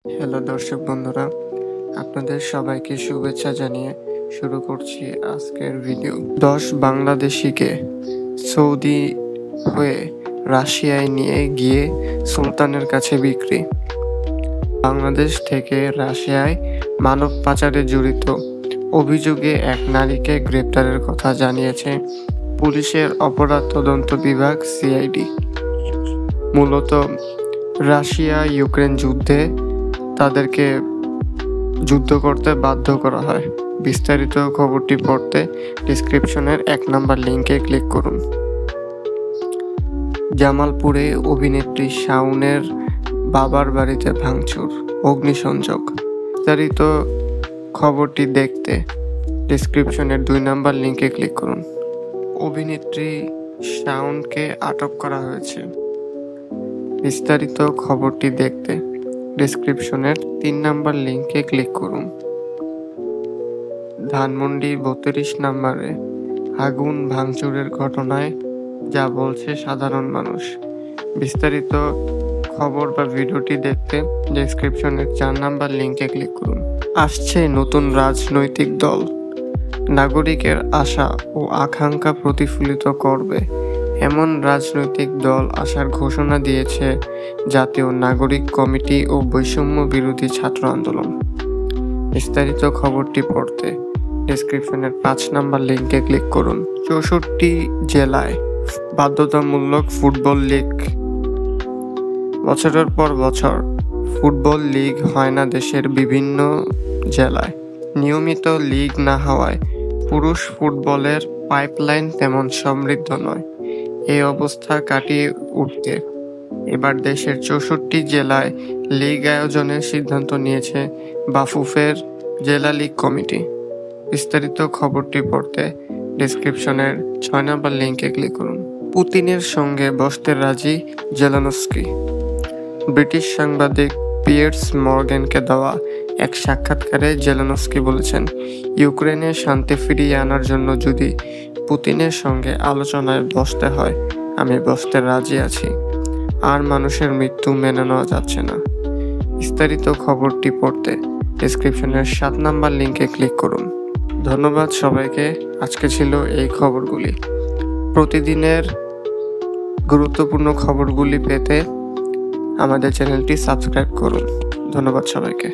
Hello দর্শক বন্ধুরা, আপনাদের সবাইকে শুভেচ্ছা জানিয়ে শুরু করছি আজকের ভিডিও। 10 বাংলাদেশিকে সৌদি হয়ে রাশিয়ায় নিয়ে গিয়ে সুলতানের কাছে বিক্রি। বাংলাদেশ থেকে রাশিয়ায় মানব পাচারে জড়িত অভিযোগে এক নারীকে গ্রেপ্তারের কথা জানিয়েছে পুলিশের অপরাধ তদন্ত বিভাগ সিআইডি। মূলত রাশিয়া ইউক্রেন যুদ্ধে তাদেরকে যুদ্ধ করতে বাধ্য করা হয়। বিস্তারিত খবরটি পড়তে ডেসক্রিপশনের 1 নম্বর লিঙ্কে ক্লিক করুন। জামালপুরে অভিনেত্রী শাওনের বাবার বাড়িতে ভাঙচুর, অগ্নিসংযোগ। বিস্তারিত খবরটি দেখতে ডেসক্রিপশনের 2 নম্বর লিঙ্কে ক্লিক করুন। অভিনেত্রী শাওনকে আটক করা হয়েছে। বিস্তারিত খবরটি দেখতে ডেসক্রিপশনের 3 নম্বর লিঙ্কে ক্লিক করুন। ধানমন্ডি 32 নম্বরে আগুন ভাঙচুরের ঘটনায় যা বলছে সাধারণ মানুষ। বিস্তারিত খবর বা ভিডিওটি দেখতে ডেসক্রিপশনের 4 নম্বর লিঙ্কে ক্লিক করুন। আসছে নতুন রাজনৈতিক দল, নাগরিকের আশা ও আকাঙ্ক্ষা প্রতিফলিত করবে এমন রাজনৈতিক দল আসার ঘোষণা দিয়েছে জাতীয় নাগরিক কমিটি ও বৈষম্য বিরোধী ছাত্র আন্দোলন। বিস্তারিত খবরটি পড়তে ডেসক্রিপশনের 5 নম্বর লিঙ্কে ক্লিক করুন। 64 জেলায় বাধ্যতামূলক ফুটবল লীগ। বছরের পর বছর ফুটবল লীগ হয় না দেশের বিভিন্ন জেলায়। নিয়মিত লীগ না হওয়ায় পুরুষ ফুটবলের পাইপলাইন তেমন সমৃদ্ধ নয়। এই অবস্থা কাটিয়ে উঠতে এবার দেশের 64 জেলায় লীগ আয়োজনের সিদ্ধান্ত নিয়েছে বাফুফের জেলা লীগ কমিটি। বিস্তারিত খবরটি পড়তে ডেসক্রিপশনের 6 নম্বর লিঙ্কে ক্লিক করুন। পুতিনের সঙ্গে বসতে রাজি জেলেনস্কি। ব্রিটিশ সাংবাদিক পিয়ার্স মর্গ্যানকে দেওয়া এক সাক্ষাৎকারে জেলেনস্কি বলেছেন, ইউক্রেনে শান্তি ফিরিয়ে আনার জন্য যদি পুতিনের সঙ্গে আলোচনায় বসতে হয়, আমি বসতে রাজি আছি। আর মানুষের মৃত্যু মেনে নেওয়া যাচ্ছে না। বিস্তারিত খবরটি পড়তে ডেসক্রিপশনের 7 নম্বর লিঙ্কে ক্লিক করুন। ধন্যবাদ সবাইকে। আজকে ছিল এই খবরগুলি। প্রতিদিনের গুরুত্বপূর্ণ খবরগুলি পেতে আমাদের চ্যানেলটি সাবস্ক্রাইব করুন। ধন্যবাদ সবাইকে।